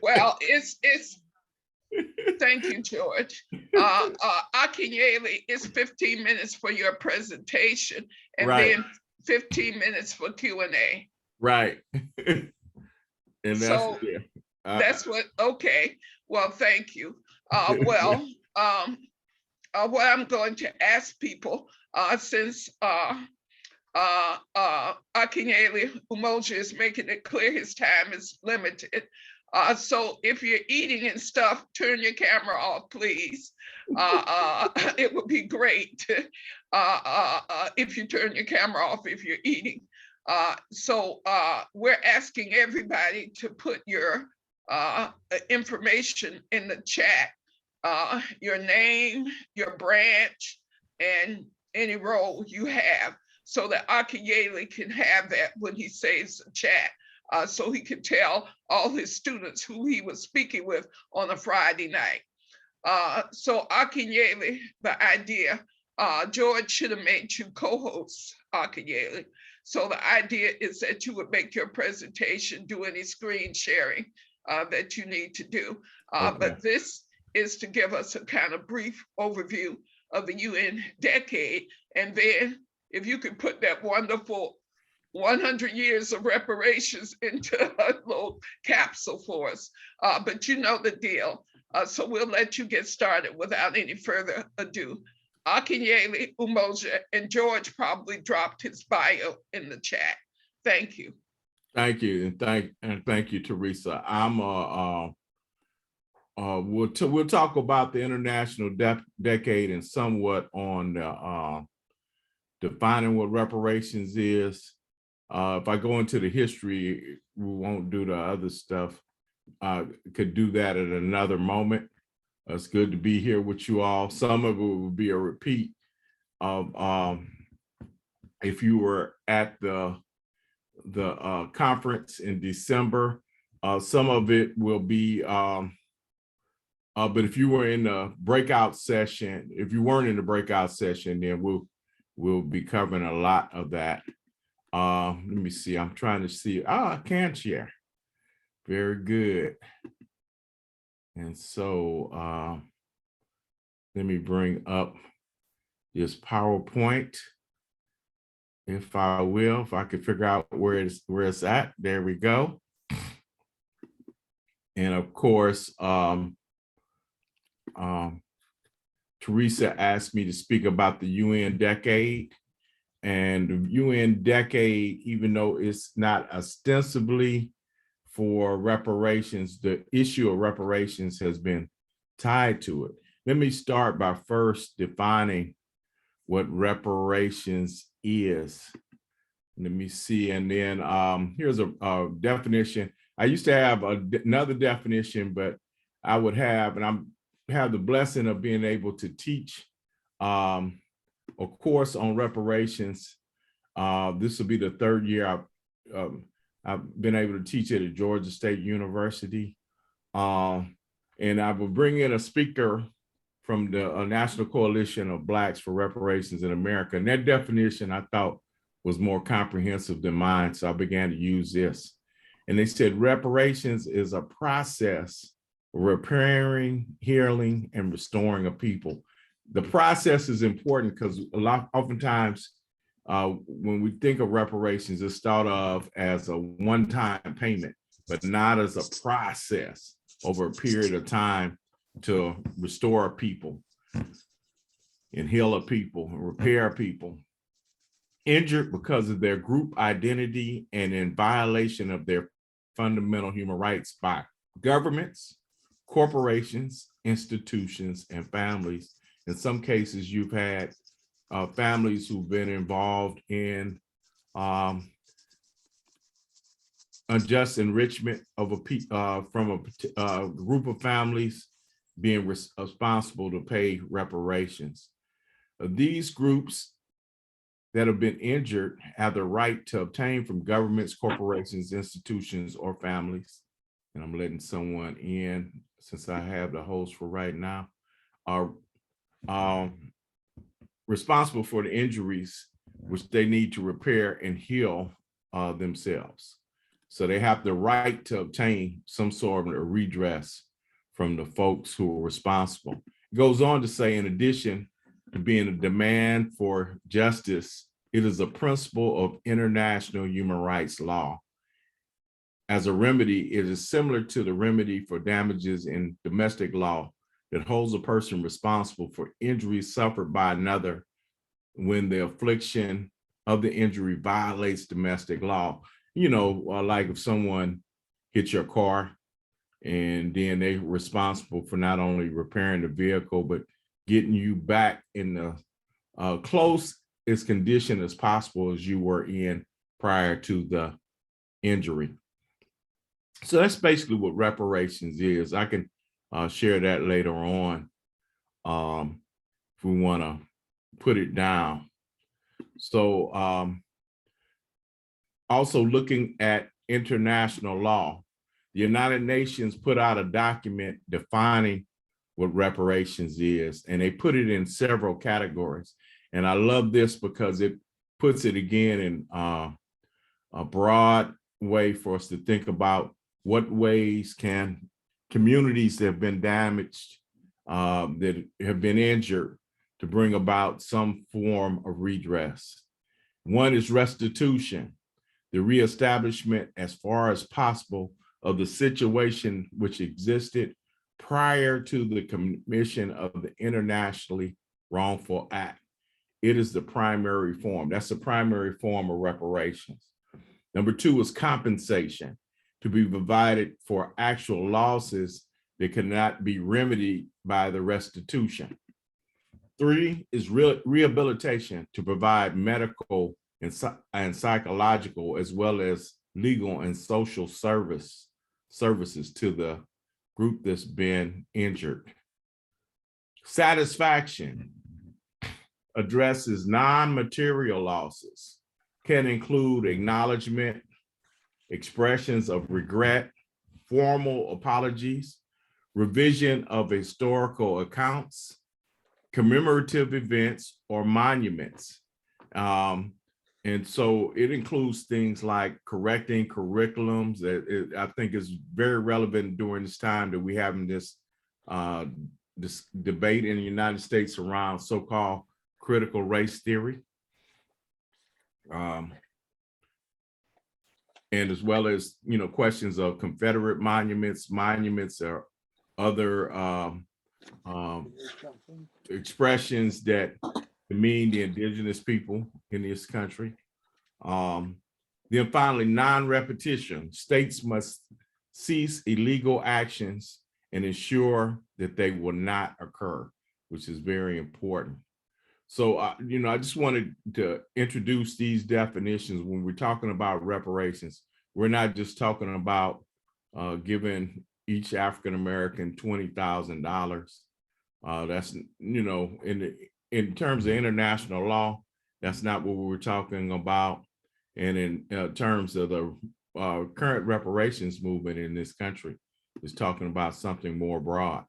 Well, it's thank you, George. Akinyele, it's 15 minutes for your presentation and Right. then 15 minutes for Q&A. Right. And that's, So yeah. that's what, okay. Well, thank you. Well, what I'm going to ask people, since Akinyele Umoja is making it clear his time is limited. So if you're eating and stuff, turn your camera off, please. It would be great if you turn your camera off if you're eating. So we're asking everybody to put your information in the chat, your name, your branch, and any role you have, so that Akinyele can have that when he saves the chat, so he can tell all his students who he was speaking with on a Friday night. So Akinyele, the idea, George should have made you co-host, Akinyele. So the idea is that you would make your presentation, do any screen sharing that you need to do. Okay. But this is to give us a kind of brief overview of the UN decade. And then if you could put that wonderful 100 years of reparations into a little capsule for us. But you know the deal. So we'll let you get started without any further ado. Akinyele Umoja, and George probably dropped his bio in the chat. Thank you. Thank you, and thank you, Teresa. We'll talk about the International Decade and somewhat on defining what reparations is. If I go into the history, we won't do the other stuff. Could do that at another moment. It's good to be here with you all. Some of it will be a repeat of if you were at the conference in December. Some of it will be, but if you were in the breakout session, if you weren't in the breakout session, then we'll be covering a lot of that. Let me see, I'm trying to see, I can share. Very good. And so let me bring up this PowerPoint, if I will, if I could figure out where it's at. There we go. And of course, Teresa asked me to speak about the UN decade. And the UN decade, even though it's not ostensibly for reparations, the issue of reparations has been tied to it. Let me start by first defining what reparations is. Let me see, and then here's a definition. I used to have another definition, but I would have, and I have the blessing of being able to teach a course on reparations. This will be the third year I've been able to teach it at Georgia State University. And I will bring in a speaker from the National Coalition of Blacks for Reparations in America. And that definition I thought was more comprehensive than mine, so I began to use this. And they said reparations is a process of repairing, healing, and restoring a people. The process is important because oftentimes when we think of reparations, it's thought of as a one-time payment, but not as a process over a period of time to restore a people and heal a people and repair people injured because of their group identity and in violation of their fundamental human rights by governments, corporations, institutions, and families. In some cases, you've had families who've been involved in unjust enrichment of from a group of families being responsible to pay reparations. These groups that have been injured have the right to obtain from governments, corporations, institutions, or families. And I'm letting someone in since I have the host for right now, are responsible for the injuries which they need to repair and heal themselves. So they have the right to obtain some sort of a redress from the folks who are responsible. It goes on to say, in addition to being a demand for justice, it is a principle of international human rights law. As a remedy, it is similar to the remedy for damages in domestic law that holds a person responsible for injuries suffered by another when the affliction of the injury violates domestic law. You know, like if someone hits your car and then they're responsible for not only repairing the vehicle, but getting you back in the close as condition as possible as you were in prior to the injury. So that's basically what reparations is. I can share that later on if we want to put it down. So also looking at international law, the United Nations put out a document defining what reparations is, and they put it in several categories. And I love this because it puts it again in a broad way for us to think about what ways can communities that have been damaged, that have been injured, to bring about some form of redress. One is restitution, the reestablishment as far as possible of the situation which existed prior to the commission of the internationally wrongful act. It is the primary form. That's the primary form of reparations. Number two is compensation, to be provided for actual losses that cannot be remedied by the restitution. Three is rehabilitation, to provide medical and psychological as well as legal and social services to the group that's been injured. Satisfaction addresses non-material losses, can include acknowledgement, expressions of regret, formal apologies, revision of historical accounts, commemorative events, or monuments. And so it includes things like correcting curriculums. That I think is very relevant during this time that we're having this debate in the United States around so-called critical race theory. And as well as, you know, questions of Confederate monuments or other expressions that demean the indigenous people in this country. Then finally, non-repetition. States must cease illegal actions and ensure that they will not occur, which is very important. So, you know, I just wanted to introduce these definitions. When we're talking about reparations, we're not just talking about giving each African-American $20,000. That's, you know, in terms of international law, that's not what we were talking about. And in terms of the current reparations movement in this country, is talking about something more broad.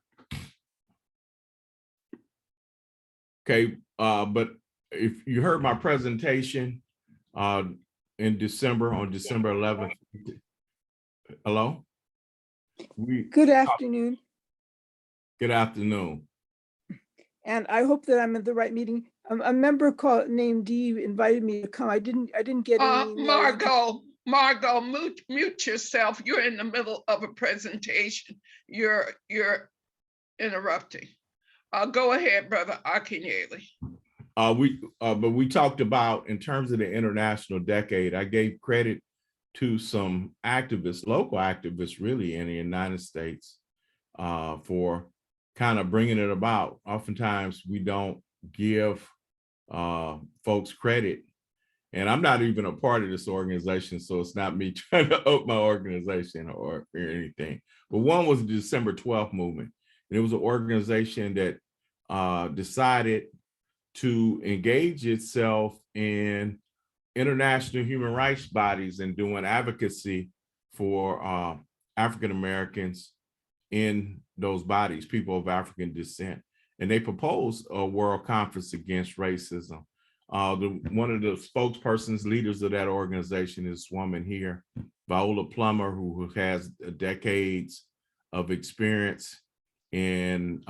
Okay, but if you heard my presentation in December, on December 11th, hello? Good afternoon. Good afternoon. And I hope that I'm at the right meeting. A member named Dee invited me to come. I didn't get any. Margot, mute yourself. You're in the middle of a presentation. You're interrupting. Go ahead, Brother Akinyele. But we talked about, in terms of the international decade, I gave credit to some activists, local activists really in the United States, for kind of bringing it about. Oftentimes we don't give folks credit. And I'm not even a part of this organization, so it's not me trying to up my organization or anything. But one was the December 12th movement. And it was an organization that decided to engage itself in international human rights bodies and doing advocacy for African Americans in those bodies, people of African descent. And they proposed a world conference against racism. One of the spokespersons, leaders of that organization is this woman here, Viola Plummer, who has decades of experience in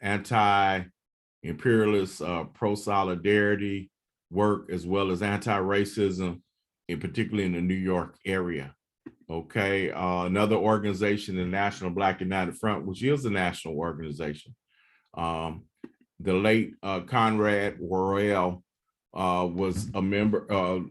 anti-imperialist, pro-solidarity work, as well as anti-racism, and particularly in the New York area. Okay, another organization, the National Black United Front, which is a national organization. The late Conrad Worrell was a member,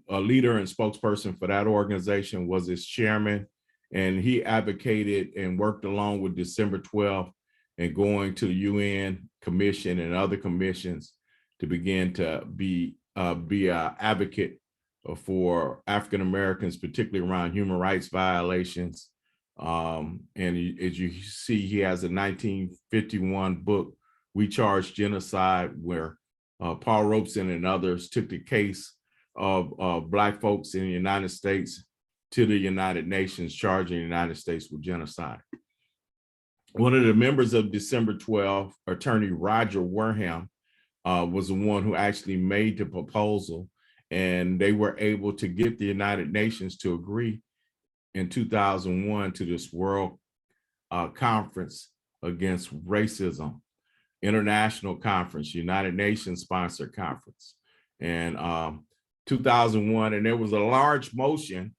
a leader and spokesperson for that organization, was its chairman, and he advocated and worked along with December 12th and going to the UN Commission and other commissions to begin to be an advocate for African Americans, particularly around human rights violations. And as you see, he has a 1951 book, We Charge Genocide, where Paul Robeson and others took the case of Black folks in the United States to the United Nations, charging the United States with genocide. One of the members of December 12, attorney Roger Wareham, was the one who actually made the proposal, and they were able to get the United Nations to agree in 2001 to this World Conference Against Racism, International Conference, United Nations sponsored conference, and 2001. And there was a large motion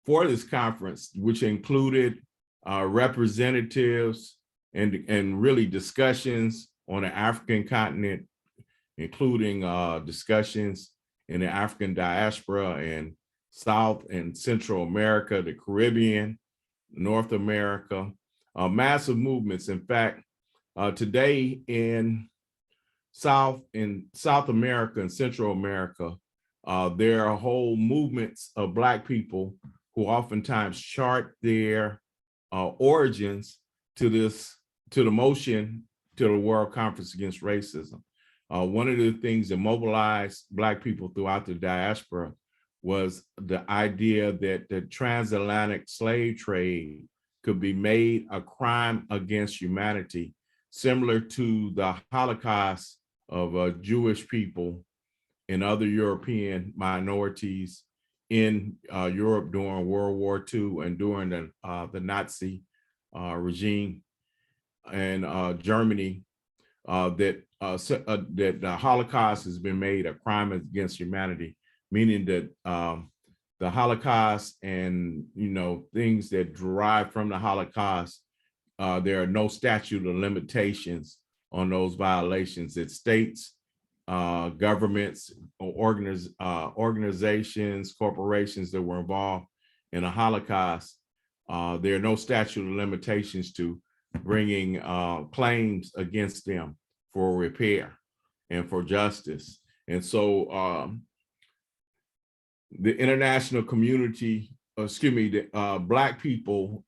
for this conference, which included representatives and really discussions on the African continent, including discussions in the African diaspora and South and Central America, the Caribbean, North America, massive movements. In fact, today in South America and Central America, there are whole movements of Black people who oftentimes chart their origins to the motion to the World Conference Against Racism. One of the things that mobilized Black people throughout the diaspora was the idea that the transatlantic slave trade could be made a crime against humanity, similar to the Holocaust of Jewish people and other European minorities in Europe during World War II and during the Nazi regime and Germany, that the Holocaust has been made a crime against humanity, meaning that the Holocaust and things that derive from the Holocaust, there are no statute of limitations on those violations. That states, governments, organizations, corporations that were involved in the Holocaust, there are no statute of limitations to bringing claims against them for repair and for justice. And so the international community, the Black people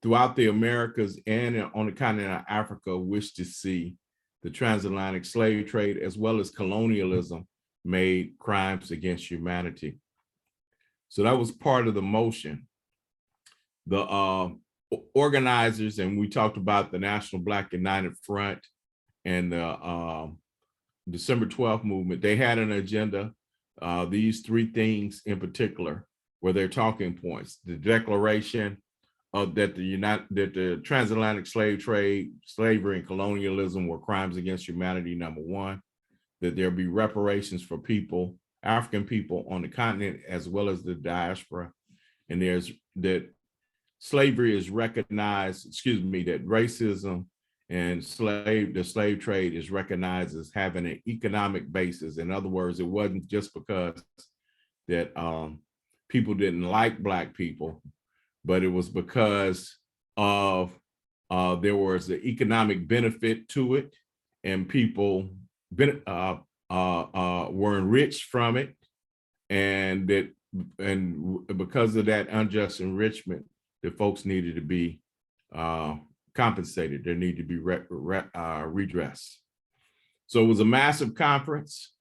throughout the Americas and on the continent of Africa wish to see the transatlantic slave trade as well as colonialism made crimes against humanity. So that was part of the motion. The organizers, and we talked about the National Black United Front and the December 12th movement, they had an agenda. These three things in particular were their talking points: the declaration that the transatlantic slave trade, slavery, and colonialism were crimes against humanity, number one; that there be reparations for people, African people on the continent as well as the diaspora, and that slavery is recognized, that racism and the slave trade is recognized as having an economic basis. In other words, it wasn't just because that people didn't like Black people, but it was because of there was the economic benefit to it, and people were enriched from it, and because of that unjust enrichment, the folks needed to be compensated. There needed to be redress. So it was a massive conference.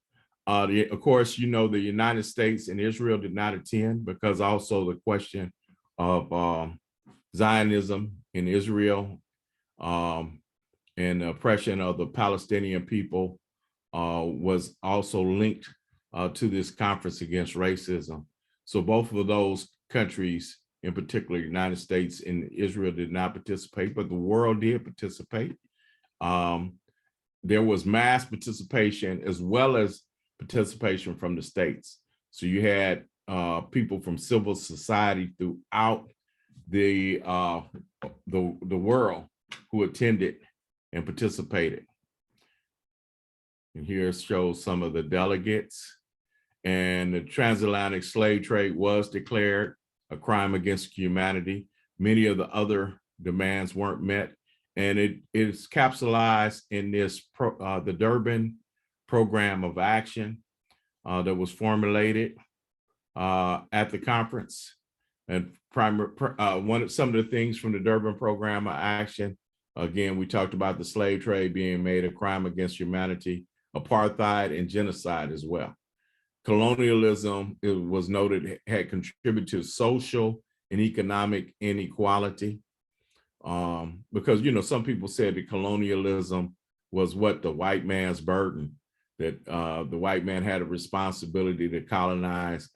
Of course, the United States and Israel did not attend, because also the question of Zionism in Israel and oppression of the Palestinian people was also linked to this conference against racism. So both of those countries, in particular, United States and Israel, did not participate, but the world did participate. There was mass participation as well as participation from the states. So you had people from civil society throughout the world who attended and participated. And here shows some of the delegates. And the transatlantic slave trade was declared a crime against humanity. Many of the other demands weren't met. And it is capsulized in this the Durban Program of Action that was formulated at the conference. And some of the things from the Durban Program of Action, again, we talked about the slave trade being made a crime against humanity, apartheid, and genocide as well. Colonialism, it was noted, had contributed to social and economic inequality. Because, you know, some people said that colonialism was what the white man's burden, that the white man had a responsibility to colonize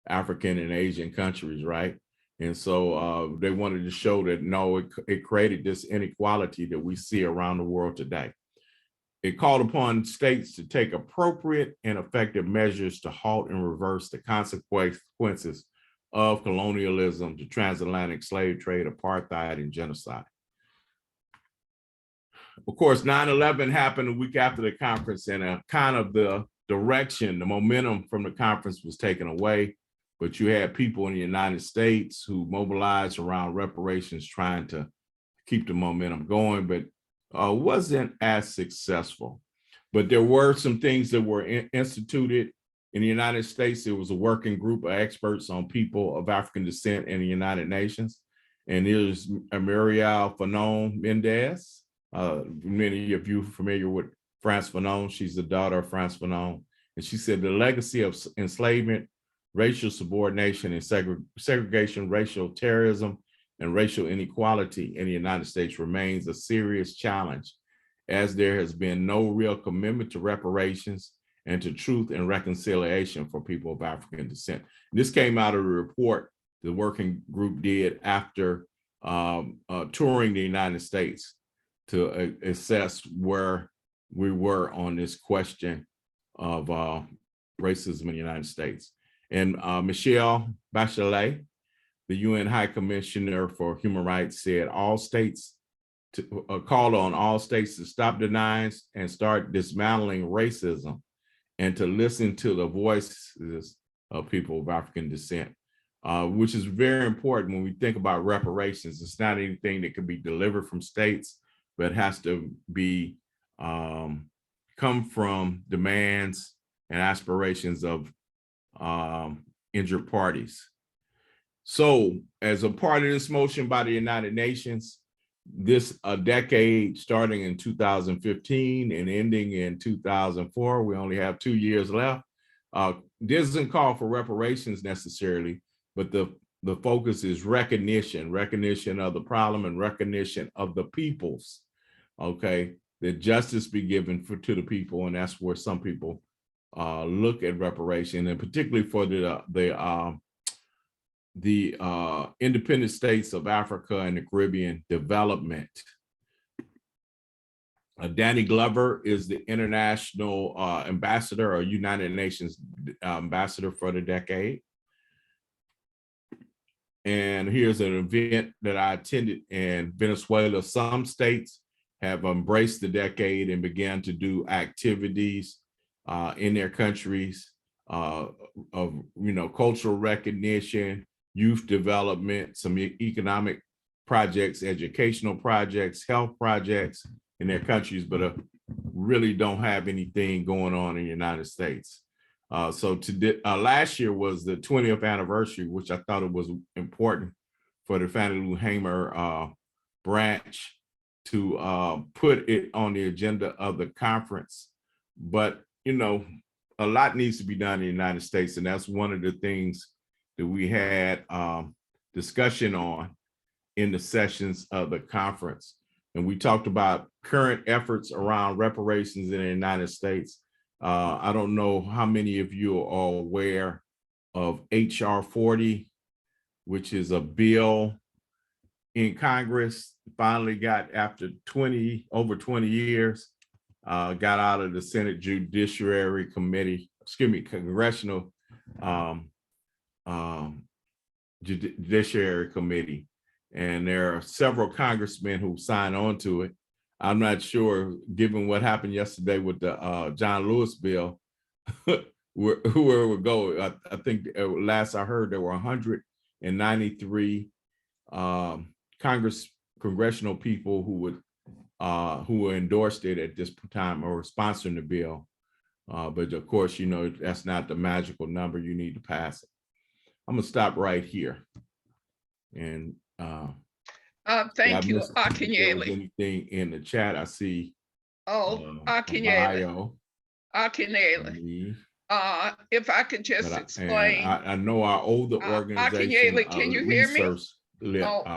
African and Asian countries, right? And so they wanted to show that, no, it created this inequality that we see around the world today. It called upon states to take appropriate and effective measures to halt and reverse the consequences of colonialism, the transatlantic slave trade, apartheid, and genocide. Of course, 9/11 happened a week after the conference, and kind of the direction, the momentum from the conference was taken away. But you had people in the United States who mobilized around reparations, trying to keep the momentum going, but wasn't as successful. But there were some things that were instituted in the United States. There was a working group of experts on people of African descent in the United Nations. And there's Muriel Fanon Mendez. Many of you are familiar with Frantz Fanon. She's the daughter of Frantz Fanon. And she said the legacy of enslavement, racial subordination and segregation, racial terrorism, and racial inequality in the United States remains a serious challenge, as there has been no real commitment to reparations and to truth and reconciliation for people of African descent. This came out of a report the working group did after touring the United States to assess where we were on this question of racism in the United States. And Michelle Bachelet, the UN High Commissioner for Human Rights, said all states called on all states to stop denying and start dismantling racism and to listen to the voices of people of African descent, which is very important when we think about reparations. It's not anything that can be delivered from states, but it has to be come from demands and aspirations of injured parties. So as a part of this motion by the United Nations, this decade starting in 2015 and ending in 2004, we only have 2 years left, doesn't call for reparations necessarily, but the focus is recognition of the problem and recognition of the peoples, okay? That justice be given to the people, and that's where some people look at reparation, and particularly for the independent states of Africa and the Caribbean development. Danny Glover is the international ambassador or United Nations ambassador for the decade. And here's an event that I attended in Venezuela. Some states have embraced the decade and began to do activities in their countries of, cultural recognition, youth development, some economic projects, educational projects, health projects in their countries, but really don't have anything going on in the United States. So last year was the 20th anniversary, which I thought it was important for the Fannie Lou Hamer branch to put it on the agenda of the conference. But, a lot needs to be done in the United States. And that's one of the things that we had discussion on in the sessions of the conference. And we talked about current efforts around reparations in the United States. I don't know how many of you are aware of HR 40, which is a bill in Congress, finally got after over 20 years, got out of the Senate Judiciary Committee, Congressional Judiciary Committee. And there are several congressmen who signed on to it. I'm not sure, given what happened yesterday with the John Lewis bill, where it would go. I think last I heard there were 193 congressional people who endorsed it at this time or sponsoring the bill. But of course, you know, that's not the magical number. You need to pass it. I'm gonna stop right here. And thank you, if there was Akinyele. anything in the chat, I see. Akinyele. Akinyele. If I could just explain. I know our older organization can you hear me?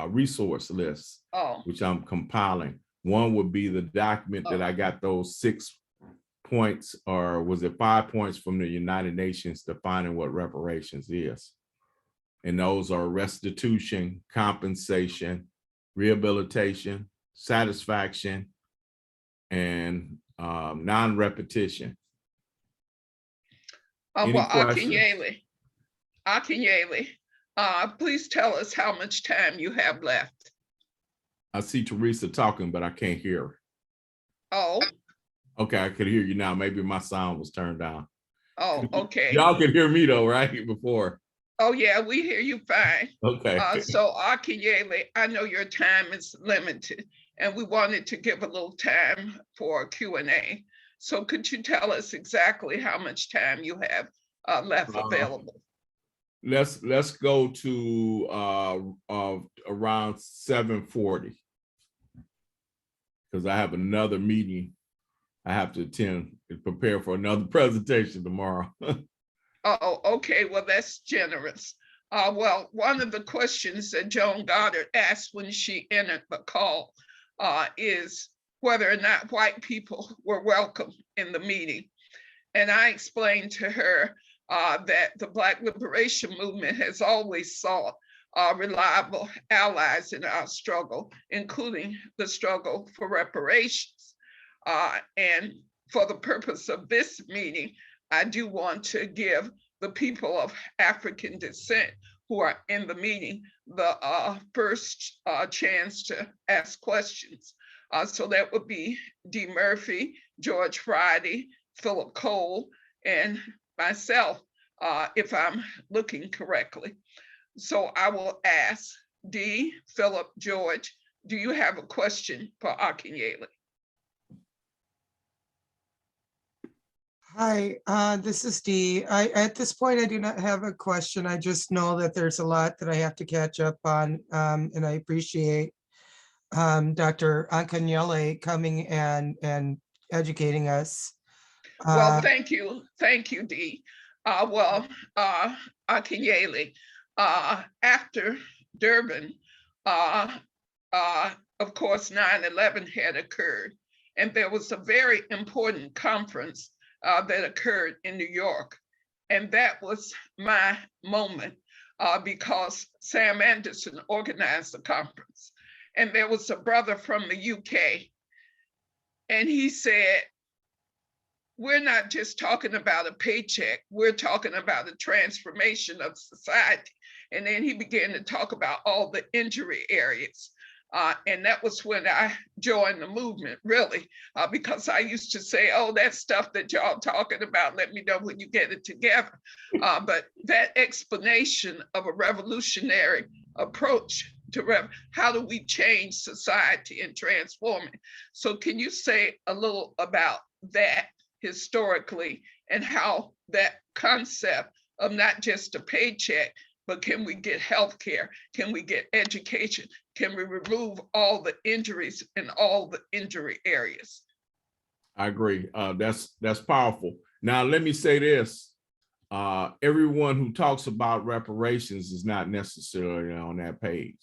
Resource list, which I'm compiling. One would be the document that I got those 6 points, or was it 5 points from the United Nations defining what reparations is. And those are restitution, compensation, rehabilitation, satisfaction, and non-repetition. Well, Akinyele, please tell us how much time you have left. I see Teresa talking, but I can't hear her. Oh. Okay, I could hear you now. Maybe my sound was turned down. Oh, okay. Y'all could hear me though, right? Before. Oh yeah, we hear you fine. Okay. So Akinyele, I know your time is limited, and we wanted to give a little time for Q&A. So could you tell us exactly how much time you have left available? Let's go to around 7:40, because I have another meeting I have to attend and prepare for another presentation tomorrow. Oh, okay. Well, that's generous. Well, one of the questions that Joan Goddard asked when she entered the call is whether or not white people were welcome in the meeting. And I explained to her that the Black Liberation Movement has always sought reliable allies in our struggle, including the struggle for reparations. And for the purpose of this meeting, I do want to give the people of African descent who are in the meeting the first chance to ask questions. So that would be Dee Murphy, George Friday, Philip Cole, and myself, if I'm looking correctly. So I will ask Dee, Philip, George, do you have a question for Akinyele? Hi, this is Dee. At this point, I do not have a question. I just know that there's a lot that I have to catch up on, and I appreciate Dr. Akinyele coming and educating us. Well, thank you, Dee. Akinyele, after Durban, of course, 9/11 had occurred, and there was a very important conference that occurred in New York. And that was my moment because Sam Anderson organized the conference. And there was a brother from the UK, and he said, we're not just talking about a paycheck, we're talking about a transformation of society. And then he began to talk about all the injury areas. And that was when I joined the movement, really, because I used to say, oh, that stuff that y'all talking about, let me know when you get it together. But that explanation of a revolutionary approach to how do we change society and transform it? So can you say a little about that historically and how that concept of not just a paycheck, but can we get healthcare? Can we get education? Can we remove all the injuries in all the injury areas? I agree. That's powerful. Now, let me say this. Everyone who talks about reparations is not necessarily on that page.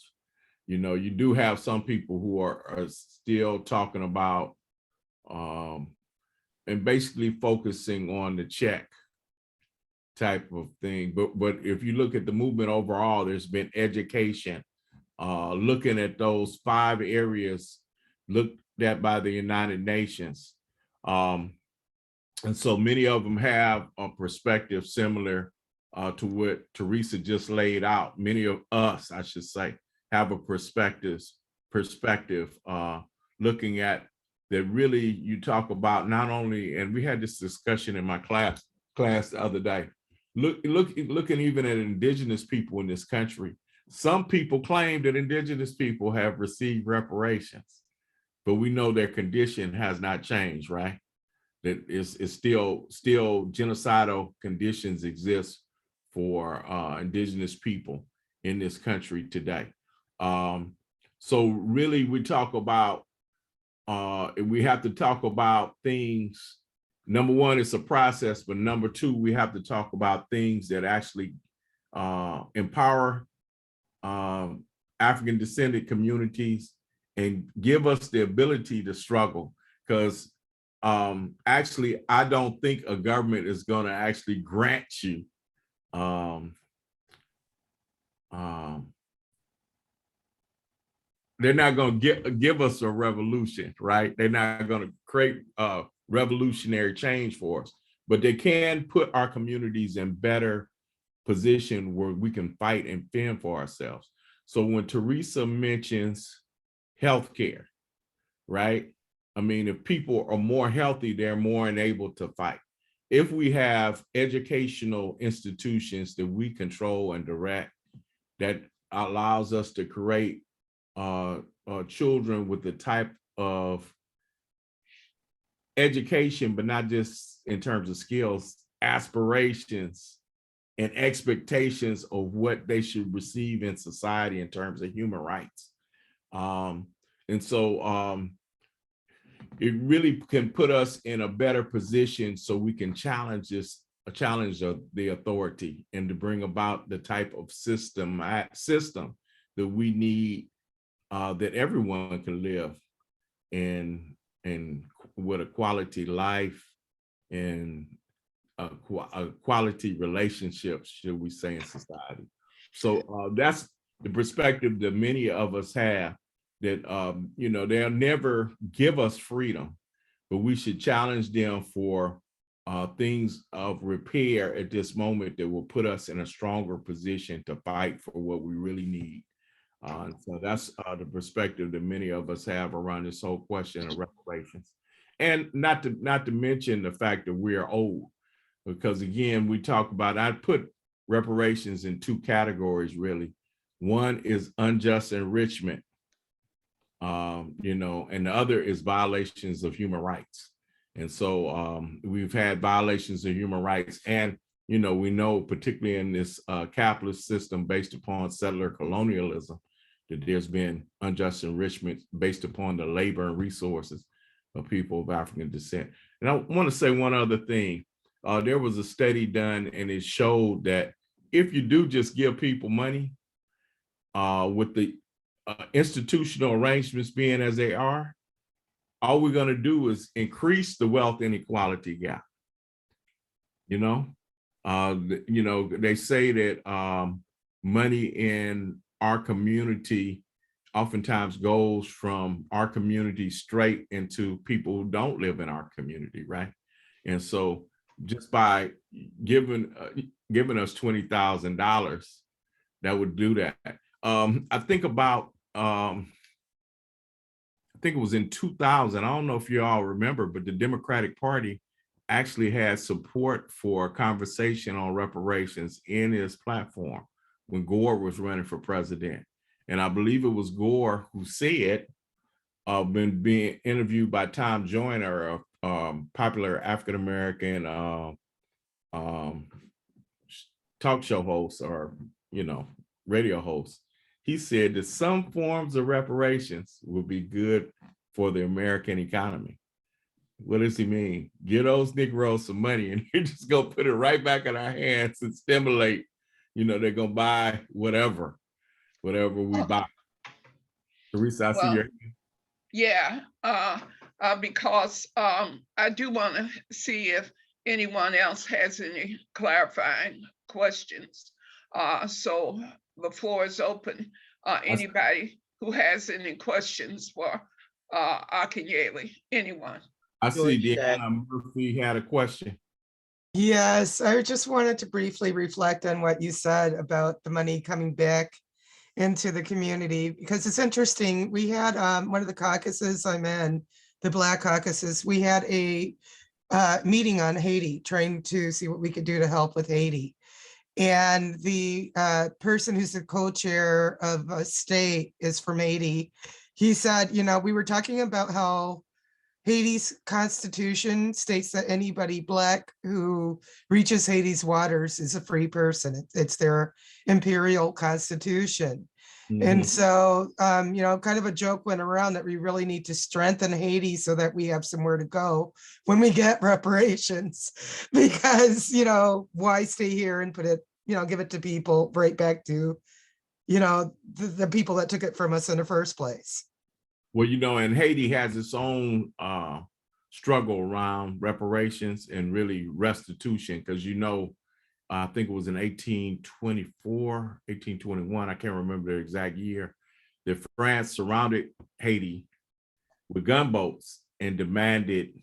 You know, you do have some people who are still talking about basically focusing on the check type of thing. But if you look at the movement overall, there's been education, looking at those 5 areas looked at by the United Nations. And so many of them have a perspective similar to what Teresa just laid out. Many of us, I should say, have a perspective looking at that. Really, you talk about not only, and we had this discussion in my class the other day, looking even at indigenous people in this country. Some people claim that indigenous people have received reparations, but we know their condition has not changed, right? That is still genocidal conditions exist for indigenous people in this country today. So really, we talk about, we have to talk about things. Number one, it's a process, but number two, we have to talk about things that actually empower African descended communities and give us the ability to struggle. Because actually, I don't think a government is going to actually grant you they're not going to give us a revolution, right? They're not going to create revolutionary change for us, but they can put our communities in better position where we can fight and fend for ourselves. So when Teresa mentions healthcare, right? I mean, if people are more healthy, they're more enabled to fight. If we have educational institutions that we control and direct, that allows us to create children with the type of education, but not just in terms of skills, aspirations and expectations of what they should receive in society in terms of human rights. And so it really can put us in a better position so we can challenge the authority and to bring about the type of system that we need, that everyone can live in with a quality life and a quality relationships, should we say, in society. So that's the perspective that many of us have, that you know, they'll never give us freedom, but we should challenge them for things of repair at this moment that will put us in a stronger position to fight for what we really need. So that's the perspective that many of us have around this whole question of reparations. And not to mention the fact that we are old, because again, we talk about, I put reparations in 2 categories, really. One is unjust enrichment, you know, and the other is violations of human rights. And so we've had violations of human rights, and you know, we know particularly in this capitalist system based upon settler colonialism, that there's been unjust enrichment based upon the labor and resources of people of African descent. And I want to say one other thing. There was a study done, and it showed that if you do just give people money, with the institutional arrangements being as they are, all we're going to do is increase the wealth inequality gap. You know, they say that money in our community oftentimes goes from our community straight into people who don't live in our community, right? And so just by giving us $20,000, that would do that. I think about, I think it was in 2000, I don't know if you all remember, but the Democratic Party actually had support for a conversation on reparations in its platform when Gore was running for president. And I believe it was Gore who said, been being interviewed by Tom Joyner, a popular African-American talk show host, or, you know, radio host. He said that some forms of reparations would be good for the American economy. What does he mean? Give those Negroes some money and you're just gonna put it right back in our hands and stimulate, you know, they're gonna buy whatever we buy. Teresa, I see your. Yeah, because I do want to see if anyone else has any clarifying questions. So the floor is open. Anybody who has any questions for Akinyele, anyone? I see George said- Deanna Murphy had a question. Yes, I just wanted to briefly reflect on what you said about the money coming back into the community, because it's interesting. We had one of the caucuses I'm in, the Black caucuses, we had a meeting on Haiti, trying to see what we could do to help with Haiti. And the person who's the co-chair of a state is from Haiti. He said, you know, we were talking about how Haiti's constitution states that anybody Black who reaches Haiti's waters is a free person. It's their imperial constitution. And so, you know, kind of a joke went around that we really need to strengthen Haiti so that we have somewhere to go when we get reparations, because, you know, why stay here and put it, you know, give it to people right back to, you know, the people that took it from us in the first place. Well, you know, and Haiti has its own struggle around reparations and really restitution, because, you know, I think it was in 1824, 1821, I can't remember the exact year, that France surrounded Haiti with gunboats and demanded,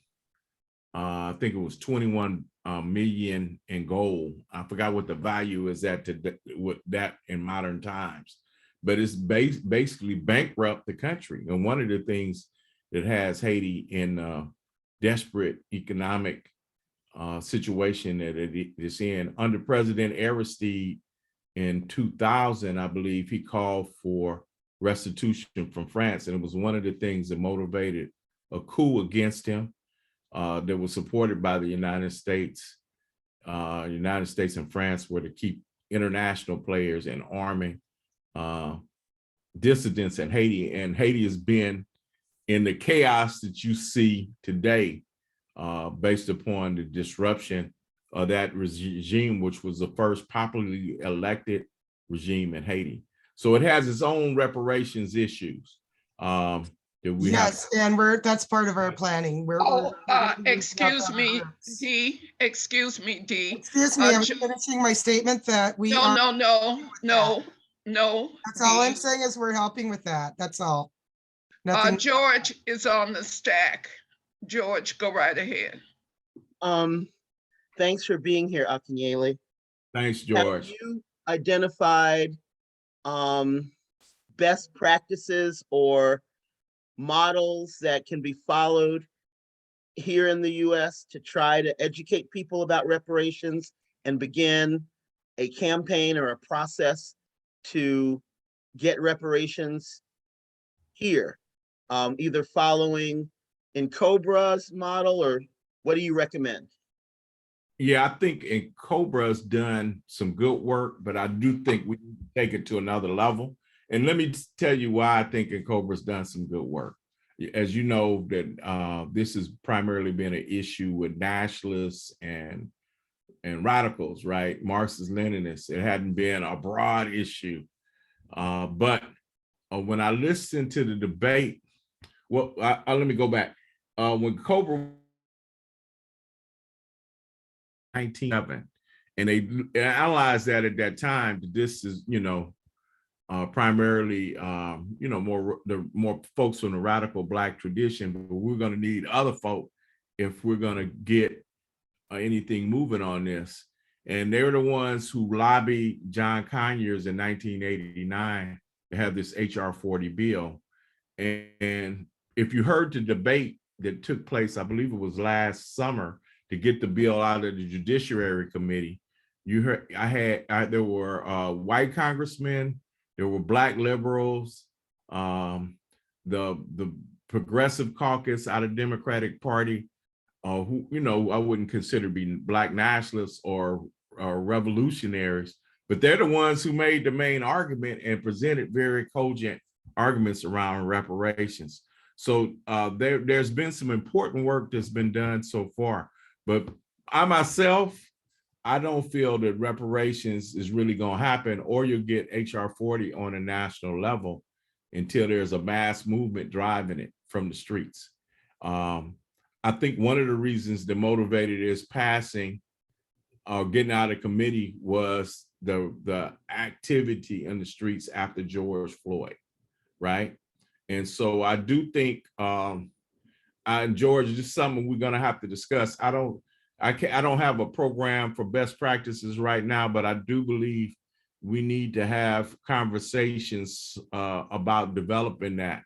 I think it was 21 million in gold. I forgot what the value is at with that in modern times. But it's basically bankrupt the country. And one of the things that has Haiti in a desperate economic situation that it is in, under President Aristide in 2000, I believe, he called for restitution from France. And it was one of the things that motivated a coup against him that was supported by the United States. United States and France were to keep international players and arming dissidents in Haiti, and Haiti has been in the chaos that you see today based upon the disruption of that regime, which was the first popularly elected regime in Haiti. So it has its own reparations issues that we Yes, and that's part of our planning. Excuse me, D. Excuse me, D. Excuse me, I'm finishing my statement that we are. No. That's all I'm saying is we're helping with that. That's all. Nothing. George is on the stack. George, go right ahead. Thanks for being here, Akinyele. Thanks, George. Have you identified best practices or models that can be followed here in the US to try to educate people about reparations and begin a campaign or a process to get reparations here, either following in Cobra's model, or what do you recommend? Yeah, I think Cobra's done some good work, but I do think we need to take it to another level. And let me tell you why I think Cobra's done some good work. As you know, that this has primarily been an issue with nationalists and radicals, right? Marxist Leninists. It hadn't been a broad issue. But when I listened to the debate, well, let me go back. When Cobra 1911, and they analyzed that at that time, that this is, you know, primarily, you know, more folks from the radical Black tradition, but we're going to need other folk if we're going to get anything moving on this. And they were the ones who lobbied John Conyers in 1989 to have this HR 40 bill. And if you heard the debate that took place, I believe it was last summer, to get the bill out of the Judiciary Committee, you heard there were white congressmen, there were Black liberals, the Progressive Caucus out of Democratic Party, who, you know, I wouldn't consider being Black nationalists or revolutionaries, but they're the ones who made the main argument and presented very cogent arguments around reparations. So there's been some important work that's been done so far, but I myself, I don't feel that reparations is really going to happen, or you'll get HR 40 on a national level until there's a mass movement driving it from the streets. I think one of the reasons that motivated his passing or getting out of committee was the activity in the streets after George Floyd, right? And so I do think, and George, just something we're gonna have to discuss. I don't have a program for best practices right now, but I do believe we need to have conversations about developing that.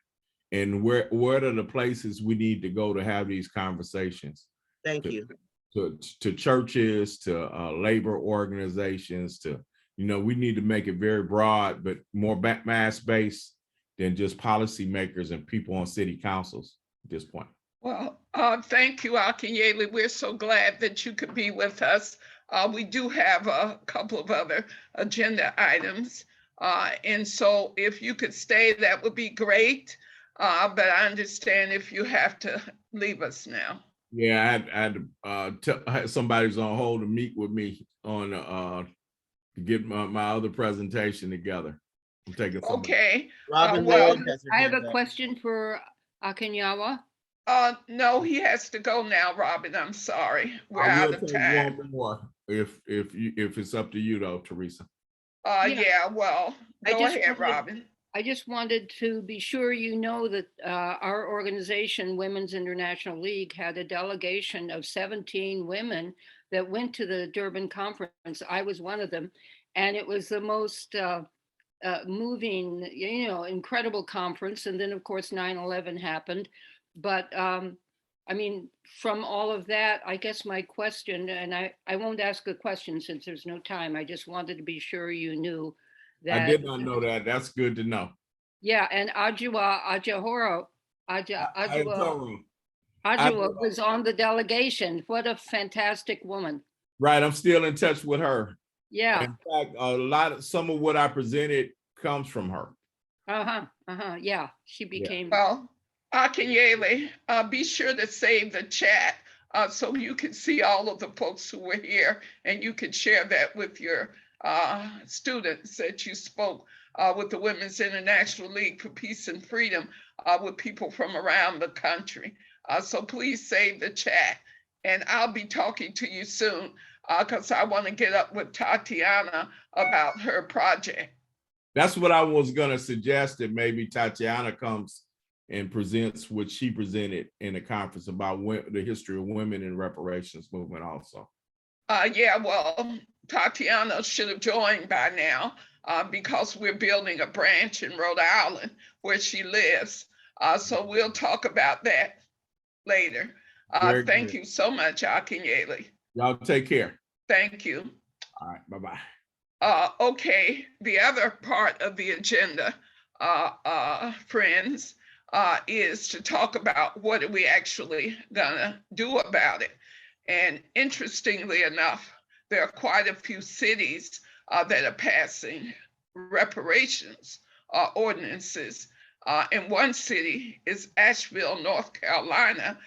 And where are the places we need to go to have these conversations? Thank you. To churches, to labor organizations, to, we need to make it very broad, but more mass based than just policymakers and people on city councils at this point. Well, thank you, Akinyele. We're so glad that you could be with us. We do have a couple of other agenda items. And so if you could stay, that would be great. But I understand if you have to leave us now. Yeah, I had somebody's on hold to meet with me on to get my other presentation together. I'm taking some. Okay. Robin well, Lloyd has her I have hand a up. question for Akinyawa. No, he has to go now, Robin. I'm sorry. We're I out will of take time. one more if it's up to you though, Teresa. Yeah, well, I go just ahead, wanted- Robin. I just wanted to be sure you know that our organization, Women's International League, had a delegation of 17 women that went to the Durban conference. I was one of them. And it was the most moving, incredible conference. And then, of course, 9/11 happened. But I mean, from all of that, I guess my question, and I won't ask a question since there's no time. I just wanted to be sure you knew that. I did not know that. That's good to know. Yeah, and Ajua was on the delegation. What a fantastic woman. Right, I'm still in touch with her. Yeah. In fact, some of what I presented comes from her. Yeah, she became. Well, Akinyele, be sure to save the chat so you can see all of the folks who were here, and you can share that with your students that you spoke with the Women's International League for Peace and Freedom with people from around the country. So please save the chat, and I'll be talking to you soon because I want to get up with Tatiana about her project. That's what I was going to suggest, that maybe Tatiana comes and presents what she presented in the conference about the history of women in reparations movement also. Yeah, well, Tatiana should have joined by now because we're building a branch in Rhode Island where she lives. So we'll talk about that later. Thank you so much, Akinyele. Y'all take care. Thank you. All right, bye-bye. Okay, the other part of the agenda, friends, is to talk about what are we actually gonna do about it. And interestingly enough, there are quite a few cities that are passing reparations ordinances. And one city is Asheville, North Carolina,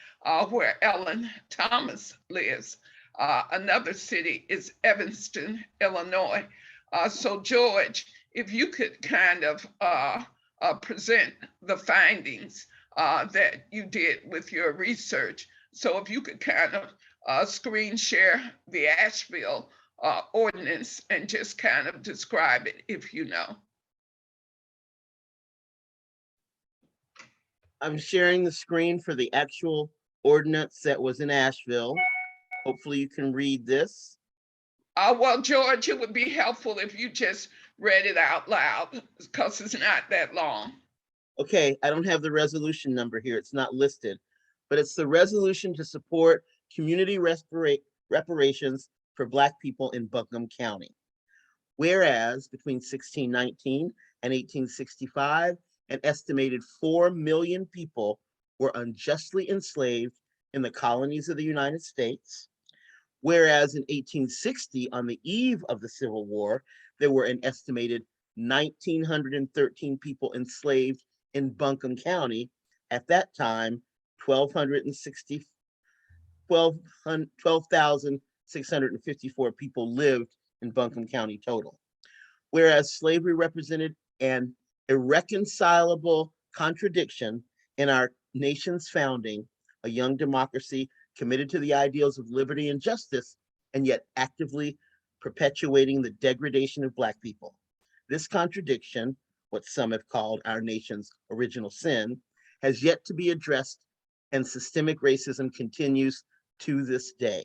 where Ellen Thomas lives. Another city is Evanston, Illinois. So George, if you could kind of present the findings that you did with your research. So if you could kind of screen share the Asheville ordinance and just kind of describe it if you know. I'm sharing the screen for the actual ordinance that was in Asheville. Hopefully you can read this. Well, George, it would be helpful if you just read it out loud because it's not that long. Okay, I don't have the resolution number here. It's not listed, but it's the resolution to support community reparations for Black people in Buncombe County. Whereas between 1619 and 1865, an estimated 4 million people were unjustly enslaved in the colonies of the United States. Whereas in 1860, on the eve of the Civil War, there were an estimated 1,913 people enslaved in Buncombe County. At that time, 12,654 people lived in Buncombe County total. Whereas slavery represented an irreconcilable contradiction in our nation's founding, a young democracy committed to the ideals of liberty and justice, and yet actively perpetuating the degradation of Black people. This contradiction, what some have called our nation's original sin, has yet to be addressed, and systemic racism continues to this day.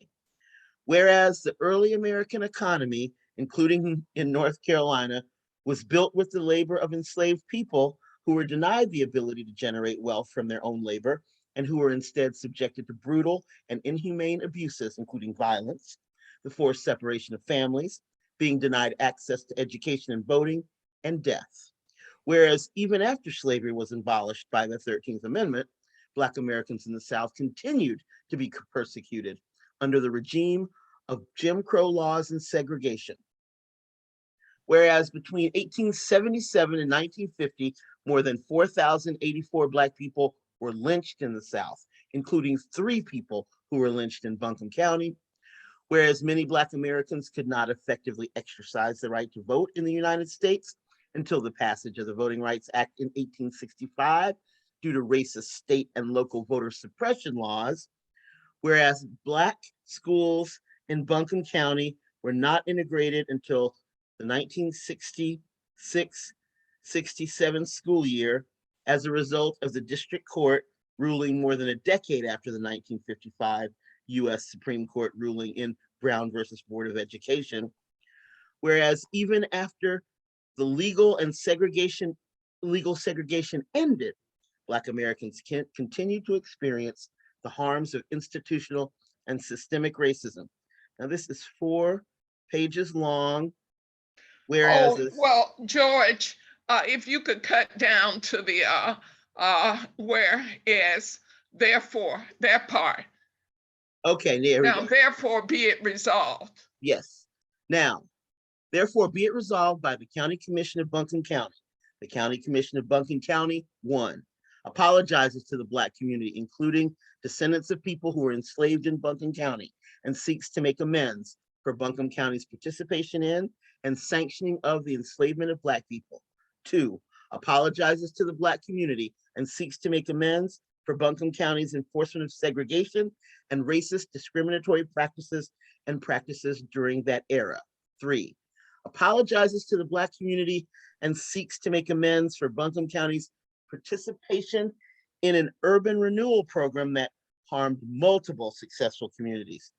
Whereas the early American economy, including in North Carolina, was built with the labor of enslaved people who were denied the ability to generate wealth from their own labor and who were instead subjected to brutal and inhumane abuses, including violence, the forced separation of families, being denied access to education and voting, and death. Whereas even after slavery was abolished by the 13th Amendment, Black Americans in the South continued to be persecuted under the regime of Jim Crow laws and segregation. Whereas between 1877 and 1950, more than 4,084 Black people were lynched in the South, including 3 people who were lynched in Buncombe County. Whereas many Black Americans could not effectively exercise the right to vote in the United States until the passage of the Voting Rights Act in 1865 due to racist state and local voter suppression laws. Whereas Black schools in Buncombe County were not integrated until the 1966-67 school year as a result of the district court ruling more than a decade after the 1955 U.S. Supreme Court ruling in Brown versus Board of Education. Whereas even after the legal segregation ended, Black Americans continue to experience the harms of institutional and systemic racism. Now, this is 4 pages long, whereas well, George, if you could cut down to the where is therefore, that part. Okay, there we Now, go. therefore be it resolved. Yes. Now, therefore be it resolved by the County Commission of Buncombe County. The County Commission of Buncombe County, 1, apologizes to the Black community, including descendants of people who were enslaved in Buncombe County, and seeks to make amends for Buncombe County's participation in and sanctioning of the enslavement of Black people. 2, apologizes to the Black community and seeks to make amends for Buncombe County's enforcement of segregation and racist discriminatory practices during that era. 3, apologizes to the Black community and seeks to make amends for Buncombe County's participation in an urban renewal program that harmed multiple successful communities.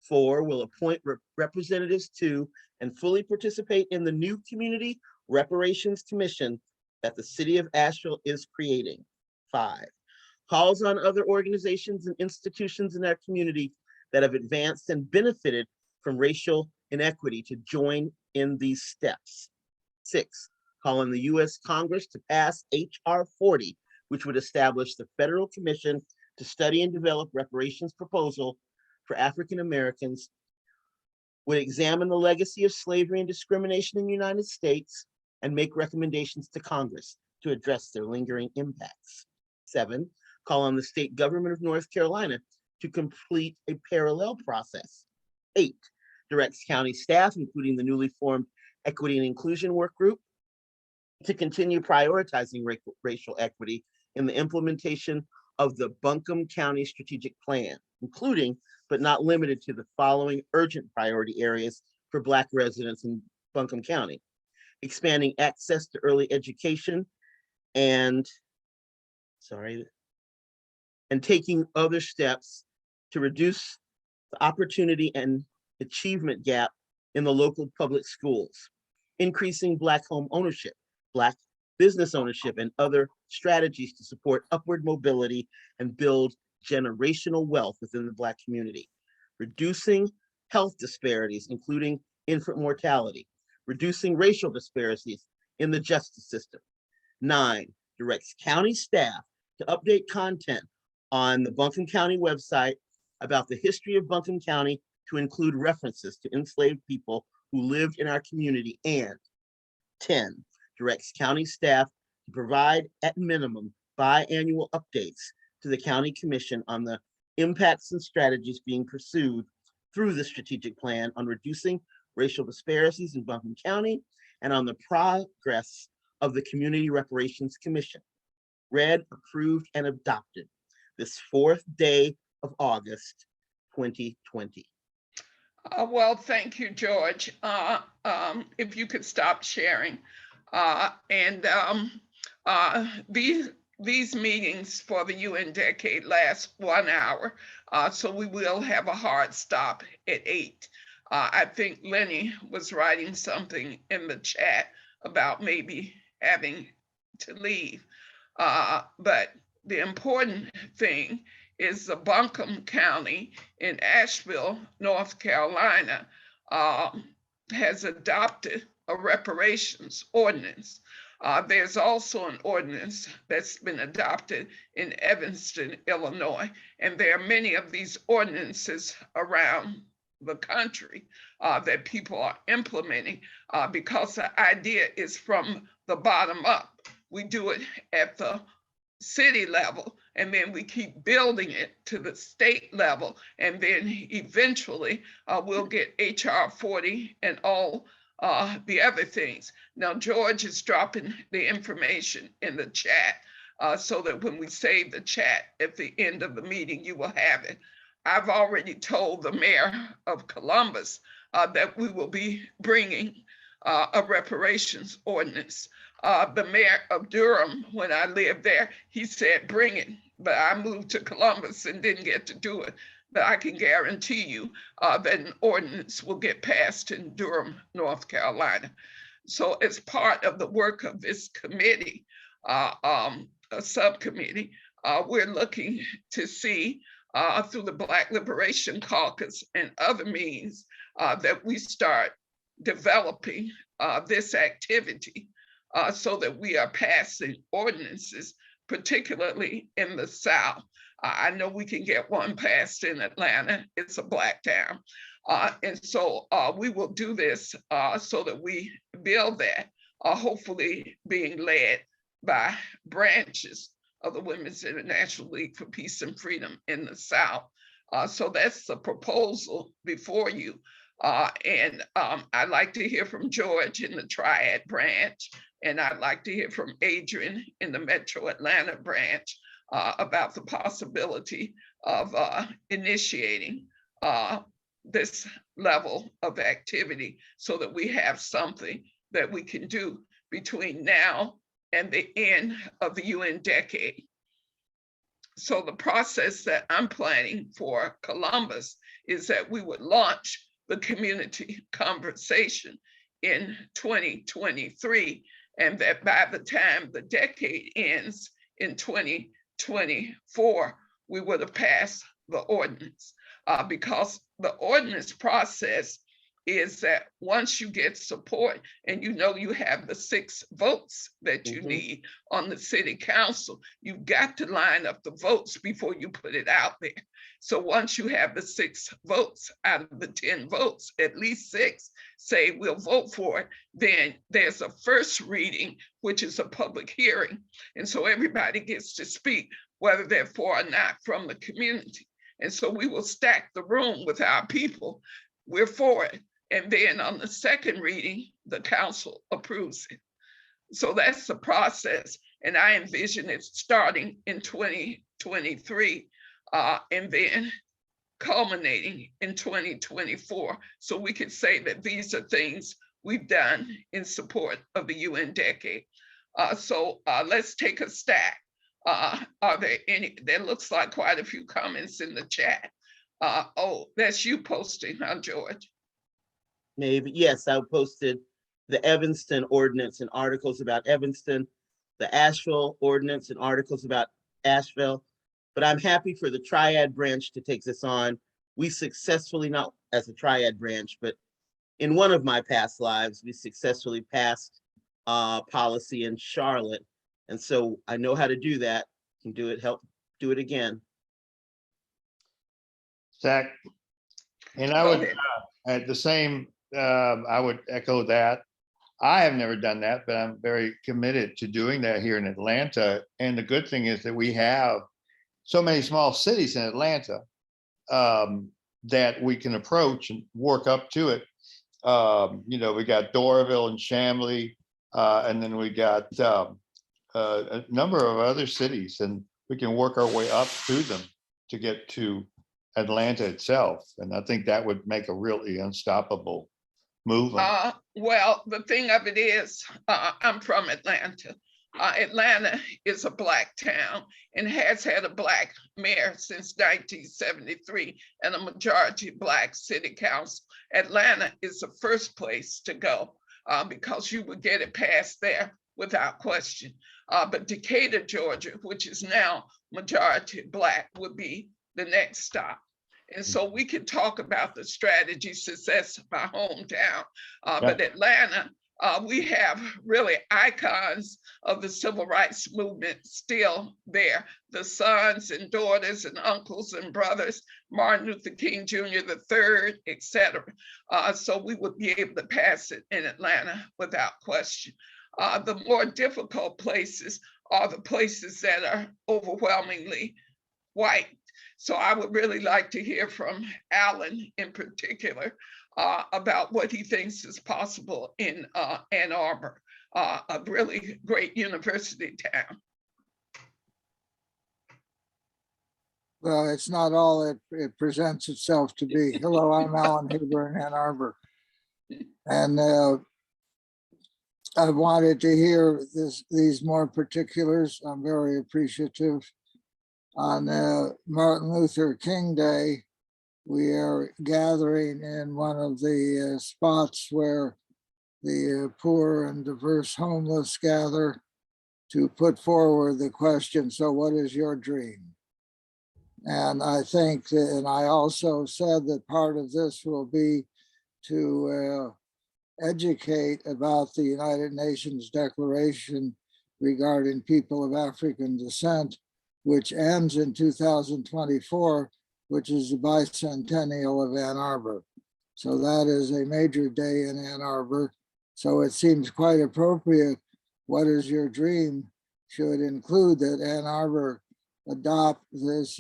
4, will appoint representatives to and fully participate in the new Community Reparations Commission that the City of Asheville is creating. 5, calls on other organizations and institutions in our community that have advanced and benefited from racial inequity to join in these steps. 6, call on the U.S. Congress to pass H.R. 40, which would establish the Federal Commission to study and develop reparations proposal for African Americans, would examine the legacy of slavery and discrimination in the United States and make recommendations to Congress to address their lingering impacts. 7, call on the state government of North Carolina to complete a parallel process. 8, directs county staff, including the newly formed Equity and Inclusion Work Group, to continue prioritizing racial equity in the implementation of the Buncombe County Strategic Plan, including but not limited to the following urgent priority areas for Black residents in Buncombe County: expanding access to early education and taking other steps to reduce the opportunity and achievement gap in the local public schools, increasing Black home ownership, Black business ownership, and other strategies to support upward mobility and build generational wealth within the Black community, reducing health disparities, including infant mortality, reducing racial disparities in the justice system. 9, directs county staff to update content on the Buncombe County website about the history of Buncombe County to include references to enslaved people who lived in our community. And 10, directs county staff to provide at minimum biannual updates to the County Commission on the impacts and strategies being pursued through the strategic plan on reducing racial disparities in Buncombe County and on the progress of the Community Reparations Commission. Read, approved, and adopted this 4th day of August, 2020. Well, thank you, George. If you could stop sharing. These meetings for the UN decade last 1 hour, so we will have a hard stop at 8. I think Lenny was writing something in the chat about maybe having to leave. But the important thing is the Buncombe County in Asheville, North Carolina, has adopted a reparations ordinance. There's also an ordinance that's been adopted in Evanston, Illinois, and there are many of these ordinances around the country that people are implementing because the idea is from the bottom up. We do it at the city level, and then we keep building it to the state level, and then eventually we'll get HR 40 and all the other things. Now, George is dropping the information in the chat so that when we save the chat at the end of the meeting, you will have it. I've already told the mayor of Columbus that we will be bringing a reparations ordinance. The mayor of Durham, when I lived there, he said, bring it, but I moved to Columbus and didn't get to do it. But I can guarantee you that an ordinance will get passed in Durham, North Carolina. So as part of the work of this committee, a subcommittee, we're looking to see through the Black Liberation Caucus and other means that we start developing this activity so that we are passing ordinances, particularly in the South. I know we can get one passed in Atlanta. It's a Black town. And so we will do this so that we build that, hopefully being led by branches of the Women's International League for Peace and Freedom in the South. So that's the proposal before you. I'd like to hear from George in the Triad branch, and I'd like to hear from Adrian in the Metro Atlanta branch about the possibility of initiating this level of activity so that we have something that we can do between now and the end of the UN decade. So the process that I'm planning for Columbus is that we would launch the community conversation in 2023, and that by the time the decade ends in 2024, we would have passed the ordinance because the ordinance process is that once you get support and you know you have the 6 votes that you need on the city council, you've got to line up the votes before you put it out there. So once you have the 6 votes out of the 10 votes, at least 6 say we'll vote for it, then there's a first reading, which is a public hearing. And so everybody gets to speak, whether they're for or not from the community. And so we will stack the room with our people. We're for it. And then on the second reading, the council approves it. So that's the process. And I envision it starting in 2023 and then culminating in 2024. So we could say that these are things we've done in support of the UN decade. So let's take a stack. Are there any? There looks like quite a few comments in the chat. Oh, that's you posting, huh, George? Maybe, yes, I posted the Evanston ordinance and articles about Evanston, the Asheville ordinance and articles about Asheville. But I'm happy for the Triad branch to take this on. We successfully, not as a Triad branch, but in one of my past lives, we successfully passed policy in Charlotte. And so I know how to do that. Can do it, help do it again. Zach, and I would at the same, I would echo that. I have never done that, but I'm very committed to doing that here in Atlanta. And the good thing is that we have so many small cities in Atlanta that we can approach and work up to it. You know, we got Doraville and Chamblee, and then we got a number of other cities, and we can work our way up through them to get to Atlanta itself. And I think that would make a really unstoppable movement. Well, the thing of it is, I'm from Atlanta. Atlanta is a Black town and has had a Black mayor since 1973 and a majority Black city council. Atlanta is the first place to go because you would get it passed there without question. But Decatur, Georgia, which is now majority Black, would be the next stop. And so we can talk about the strategy since that's my hometown. But Atlanta, we have really icons of the civil rights movement still there. The sons and daughters and uncles and brothers, Martin Luther King Jr. III, etc. So we would be able to pass it in Atlanta without question. The more difficult places are the places that are overwhelmingly white. So I would really like to hear from Alan in particular about what he thinks is possible in Ann Arbor, a really great university town. Well, it's not all it presents itself to be. Hello, I'm Alan Haber in Ann Arbor. And I wanted to hear these more particulars. I'm very appreciative. On Martin Luther King Day, we are gathering in one of the spots where the poor and diverse homeless gather to put forward the question, so what is your dream? And I think, and I also said that part of this will be to educate about the United Nations Declaration regarding people of African descent, which ends in 2024, which is the bicentennial of Ann Arbor. So that is a major day in Ann Arbor. So it seems quite appropriate. What is your dream should include that Ann Arbor adopt this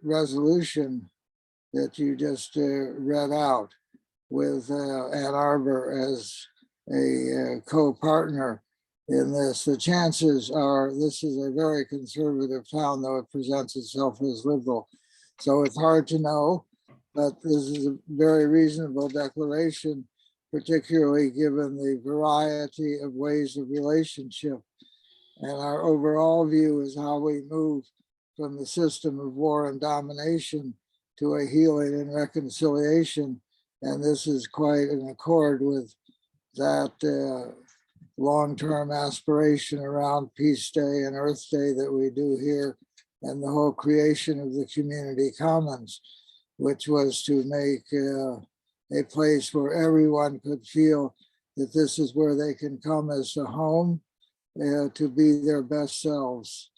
resolution that you just read out with Ann Arbor as a co-partner in this. The chances are this is a very conservative town, though it presents itself as liberal. So it's hard to know, but this is a very reasonable declaration, particularly given the variety of ways of relationship. And our overall view is how we move from the system of war and domination to a healing and reconciliation. And this is quite in accord with that long-term aspiration around Peace Day and Earth Day that we do here, and the whole creation of the community commons, which was to make a place where everyone could feel that this is where they can come as a home to be their best selves.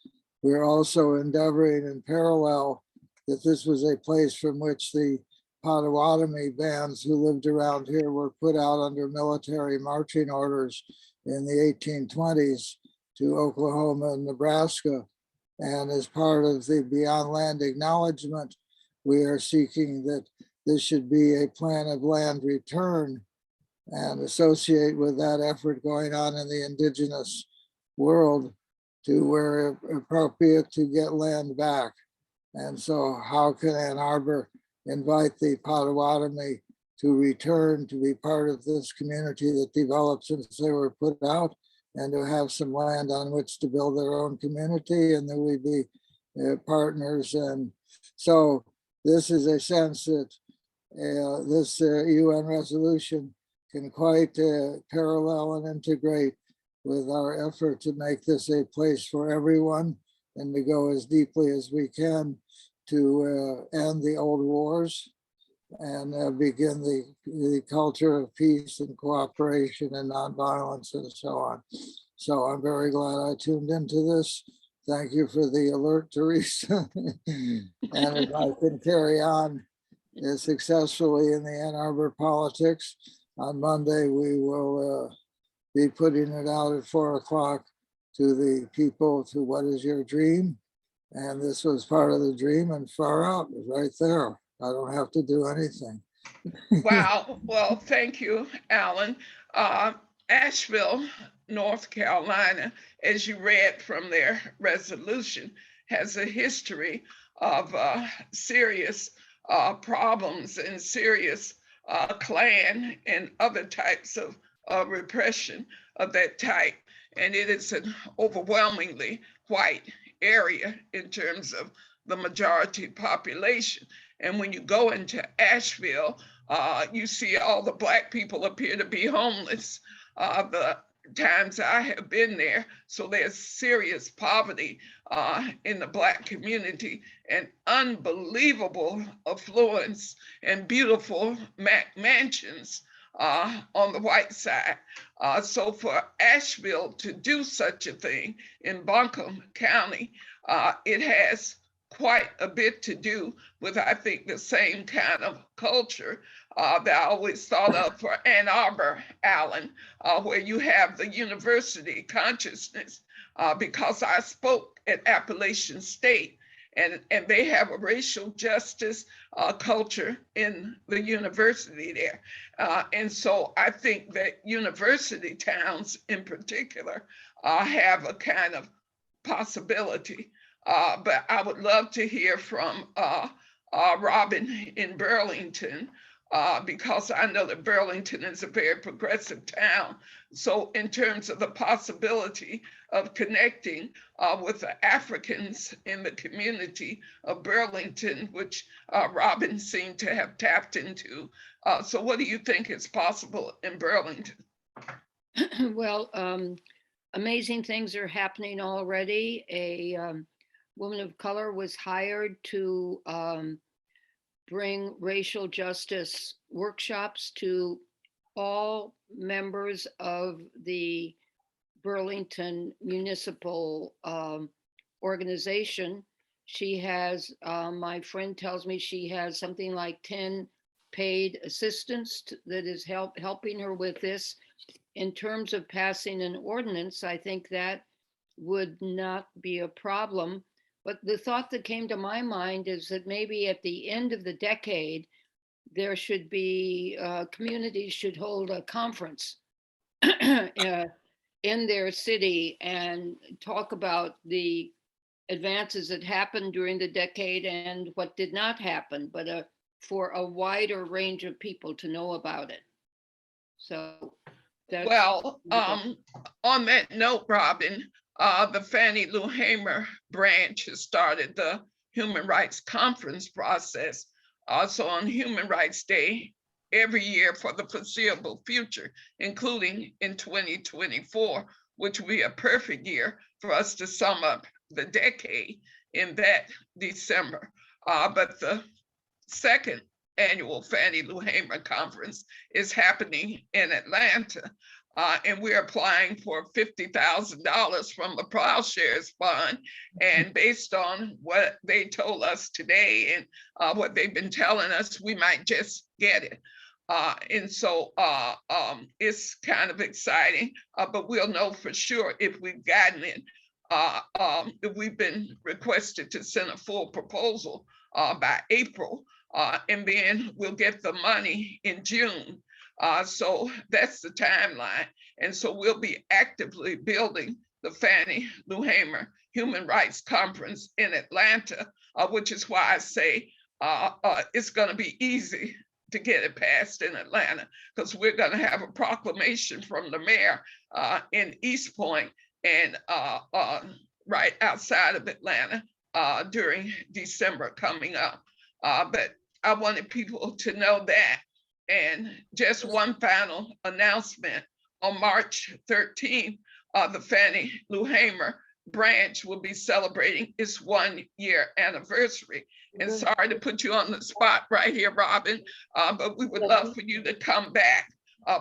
We're also endeavoring in parallel that this was a place from which the Potawatomi bands who lived around here were put out under military marching orders in the 1820s to Oklahoma and Nebraska. And as part of the Beyond Land acknowledgement, we are seeking that this should be a plan of land return and associate with that effort going on in the indigenous world to where appropriate to get land back. And so how can Ann Arbor invite the Potawatomi to return to be part of this community that developed since they were put out, and to have some land on which to build their own community, and that we be partners. And so this is a sense that this UN resolution can quite parallel and integrate with our effort to make this a place for everyone and to go as deeply as we can to end the old wars and begin the culture of peace and cooperation and nonviolence and so on. So I'm very glad I tuned into this. Thank you for the alert, Teresa. And if I can carry on successfully in the Ann Arbor politics, on Monday we will be putting it out at 4 o'clock to the people to what is your dream? And this was part of the dream, and far out is right there. I don't have to do anything. Wow. Well, thank you, Alan. Asheville, North Carolina, as you read from their resolution, has a history of serious problems and serious Klan and other types of repression of that type. And it is an overwhelmingly white area in terms of the majority population. And when you go into Asheville, you see all the Black people appear to be homeless. The times I have been there, so there's serious poverty in the Black community and unbelievable affluence and beautiful mansions on the white side. So for Asheville to do such a thing in Buncombe County, it has quite a bit to do with, I think, the same kind of culture that I always thought of for Ann Arbor, Allen, where you have the university consciousness, because I spoke at Appalachian State, and they have a racial justice culture in the university there. And so I think that university towns in particular have a kind of possibility. But I would love to hear from Robin in Burlington, because I know that Burlington is a very progressive town. So in terms of the possibility of connecting with the Africans in the community of Burlington, which Robin seemed to have tapped into. So what do you think is possible in Burlington? Well, amazing things are happening already. A woman of color was hired to bring racial justice workshops to all members of the Burlington Municipal organization. She has, my friend tells me she has something like 10 paid assistants that is helping her with this. In terms of passing an ordinance, I think that would not be a problem. But the thought that came to my mind is that maybe at the end of the decade, there should be, communities should hold a conference in their city and talk about the advances that happened during the decade and what did not happen, but for a wider range of people to know about it. So that's— Well, on that note, Robin, the Fannie Lou Hamer branch has started the Human Rights Conference process. Also on Human Rights Day every year for the foreseeable future, including in 2024, which will be a perfect year for us to sum up the decade in that December. But the second annual Fannie Lou Hamer Conference is happening in Atlanta. And we're applying for $50,000 from the Plowshares Fund. And based on what they told us today and what they've been telling us, we might just get it. And so it's kind of exciting, but we'll know for sure if we've gotten it. If we've been requested to send a full proposal by April, and then we'll get the money in June. So that's the timeline. And so we'll be actively building the Fannie Lou Hamer Human Rights Conference in Atlanta, which is why I say it's going to be easy to get it passed in Atlanta, because we're going to have a proclamation from the mayor in East Point and right outside of Atlanta during December coming up. But I wanted people to know that. And just one final announcement: on March 13th, the Fannie Lou Hamer branch will be celebrating its 1-year anniversary. And sorry to put you on the spot right here, Robin, but we would love for you to come back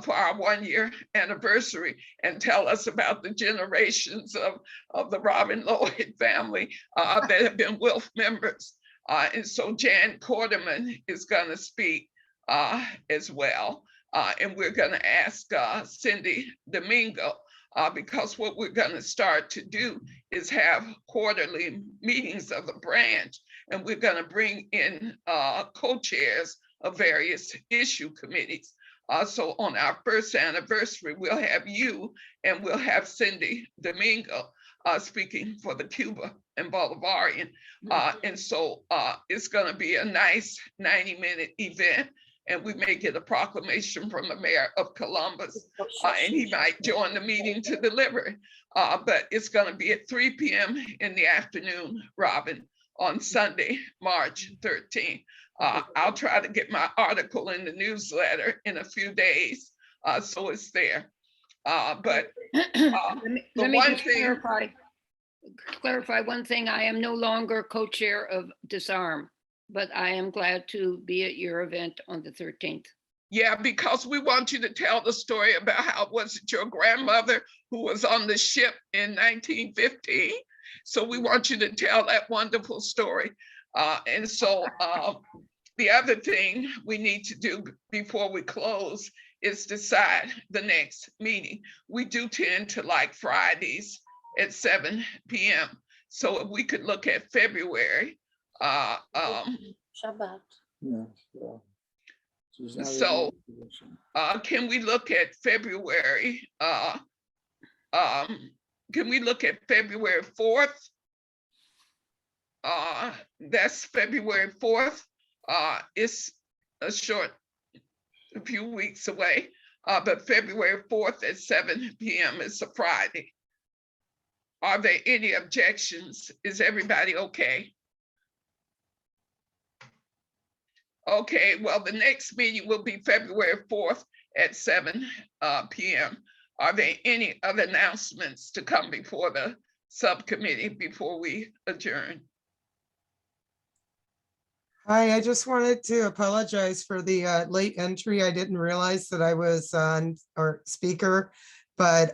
for our 1-year anniversary and tell us about the generations of the Robin Lloyd family that have been Wilf members. And so Jan Quarterman is going to speak as well. And we're going to ask Cindy Domingo, because what we're going to start to do is have quarterly meetings of the branch, and we're going to bring in co-chairs of various issue committees. So on our first anniversary, we'll have you and we'll have Cindy Domingo speaking for the Cuba and Bolivarian. And so it's going to be a nice 90-minute event. And we may get a proclamation from the mayor of Columbus, and he might join the meeting to deliver it. But it's going to be at 3 p.m. in the afternoon, Robin, on Sunday, March 13th. I'll try to get my article in the newsletter in a few days, so it's there. But let me just clarify one thing. I am no longer co-chair of Disarm, but I am glad to be at your event on the 13th. Yeah, because we want you to tell the story about how was it your grandmother who was on the ship in 1915. So we want you to tell that wonderful story. And so the other thing we need to do before we close is decide the next meeting. We do tend to like Fridays at 7 p.m. So if we could look at February. Shabbat. Yeah, so she's not in So, that position. Can we look at February? Can we look at February 4th? That's February 4th. It's a few weeks away, but February 4th at 7 p.m. is a Friday. Are there any objections? Is everybody okay? Okay, well, the next meeting will be February 4th at 7 p.m. Are there any other announcements to come before the subcommittee before we adjourn? Hi, I just wanted to apologize for the late entry. I didn't realize that I was on or speaker. But,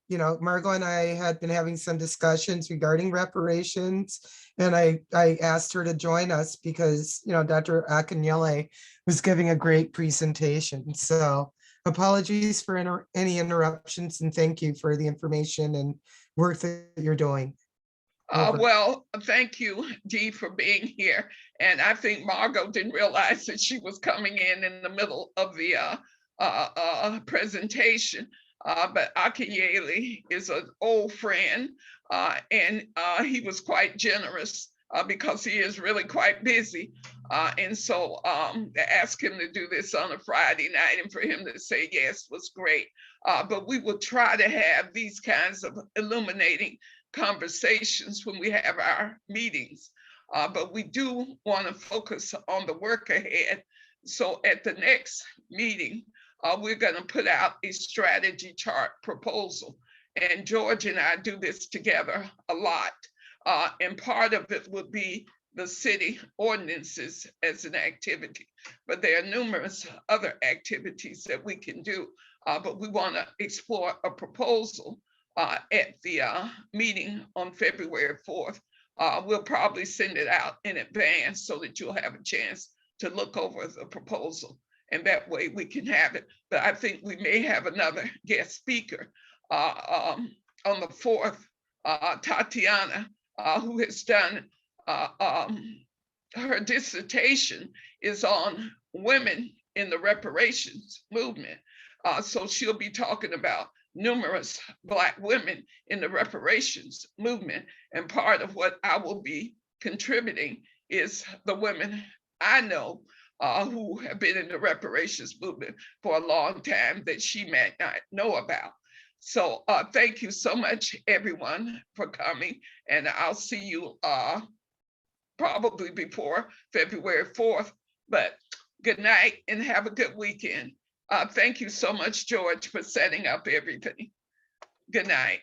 you know, Margot and I had been having some discussions regarding reparations. And I asked her to join us because, you know, Dr. Akinyele was giving a great presentation. So apologies for any interruptions and thank you for the information and work that you're doing. Well, thank you, Dee, for being here. And I think Margot didn't realize that she was coming in the middle of the presentation. But Akinyele is an old friend, and he was quite generous because he is really quite busy. And so to ask him to do this on a Friday night and for him to say yes was great. But we will try to have these kinds of illuminating conversations when we have our meetings. But we do want to focus on the work ahead. So at the next meeting, we're going to put out a strategy chart proposal. And George and I do this together a lot. And part of it would be the city ordinances as an activity. But there are numerous other activities that we can do. But we want to explore a proposal at the meeting on February 4th. We'll probably send it out in advance so that you'll have a chance to look over the proposal. And that way we can have it. But I think we may have another guest speaker on the 4th, Tatiana, who has done her dissertation is on women in the reparations movement. So she'll be talking about numerous Black women in the reparations movement. And part of what I will be contributing is the women I know who have been in the reparations movement for a long time that she might not know about. So thank you so much, everyone, for coming. And I'll see you probably before February 4th. But good night and have a good weekend. Thank you so much, George, for setting up everything. Good night.